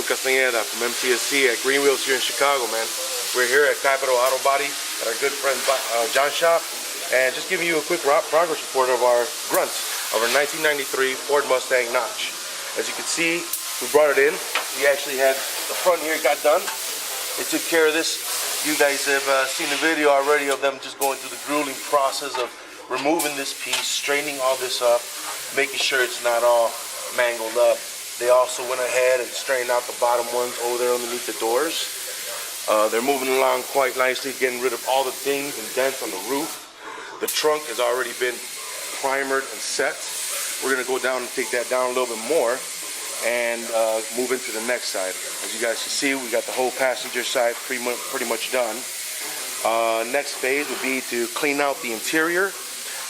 Raul Castañeda from MCSC at GREENWHEELS here in Chicago, man. We're here at Capital Auto Body at our good friend John's shop, and just giving you a quick progress report of our grunt of our 1993 Ford Mustang Notch. As you can see, we brought it in. We actually had the front here got done. They took care of this. You guys have seen the video already of them just going through the grueling process of removing this piece, straightening all this up, making sure it's not all mangled up. They also went ahead and straightened out the bottom ones over there underneath the doors. They're moving along quite nicely, getting rid of all the dings and dents on the roof. The trunk has already been primered and set. We're going to go down and take that down a little bit more and move into the next side. As you guys can see, we got the whole passenger side pretty much done. Next phase would be to clean out the interior,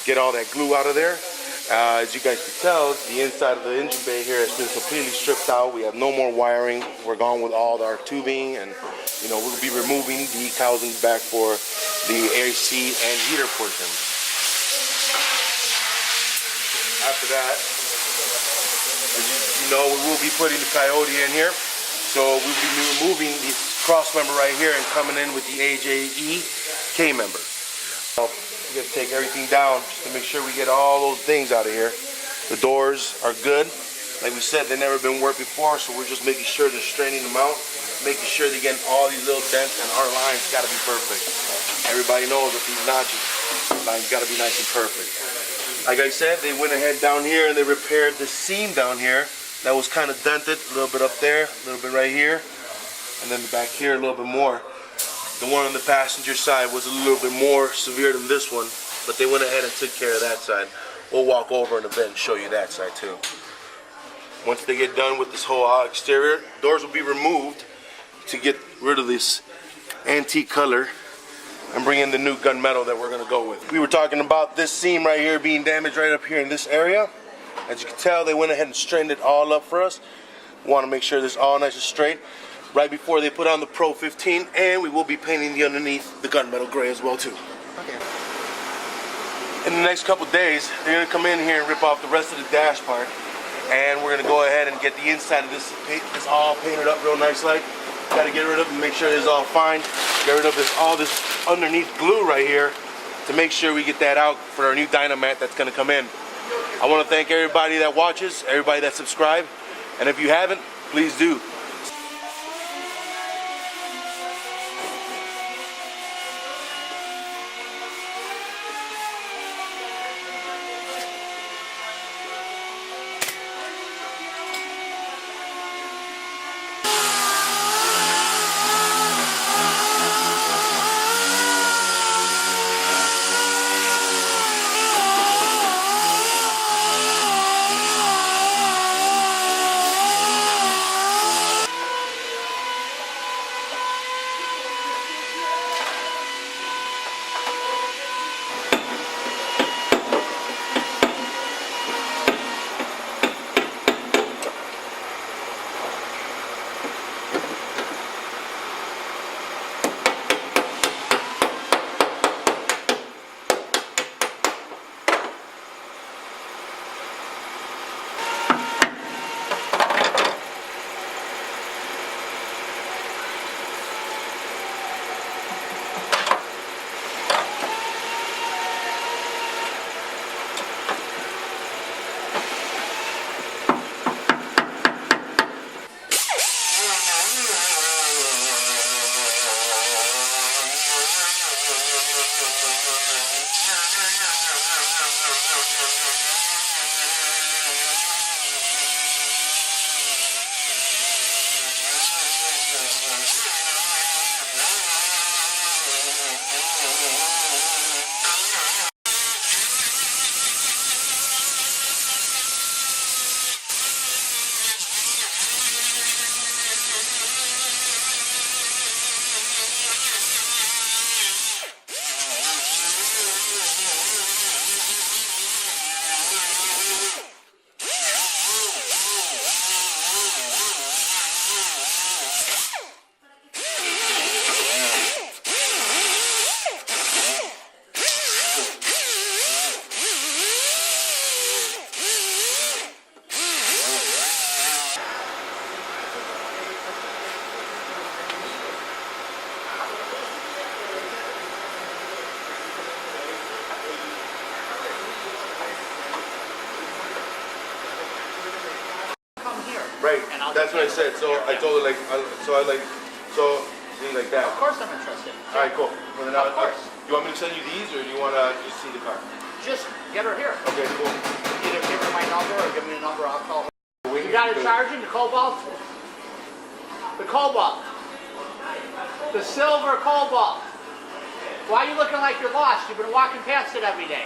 get all that glue out of there. As you guys can tell, the inside of the engine bay here has been completely stripped out. We have no more wiring. We're gone with all our tubing, and we'll be removing the housings back for the AC and heater portion. After that, as you know, we will be putting the Coyote in here. So we'll be removing the cross member right here and coming in with the AJE K member. So we got to take everything down just to make sure we get all those things out of here. The doors are good. Like we said, they've never been worked before, so we're just making sure they're straightening them out, making sure they're getting all these little dents, and our line's got to be perfect. Everybody knows that these notches, line's got to be nice and perfect. Like I said, they went ahead down here and they repaired the seam down here that was kind of dented, a little bit up there, a little bit right here, and then back here a little bit more. The one on the passenger side was a little bit more severe than this one, but they went ahead and took care of that side. We'll walk over in a bit and show you that side too. Once they get done with this whole exterior, doors will be removed to get rid of this antique color and bring in the new gunmetal that we're going to go with. We were talking about this seam right here being damaged right up here in this area. As you can tell, they went ahead and straightened it all up for us. We want to make sure this all nice and straight right before they put on the Pro 15, and we will be painting the underneath the gunmetal gray as well too. Okay. In the next couple days, they're going to come in here and rip off the rest of the dash part, and we're going to go ahead and get the inside of this all painted up real nice like. Got to get rid of it and make sure it's all fine. Get rid of all this underneath glue right here to make sure we get that out for our new Dynamat that's going to come in. I want to thank everybody that watches, everybody that subscribed, and if you haven't, please do. Right. And I'll That's what I said. So I told her like, so see like that. Of course I'm interested. All right, cool. Well, then Of course. you want me to send you these, or do you want to just see the car? Just get her here. Okay, cool. Either give her my number or give me the number, I'll call her. Wait, You got it charging, the Cobalt? The Cobalt. The silver Cobalt. Why are you looking like you're lost? You've been walking past it every day.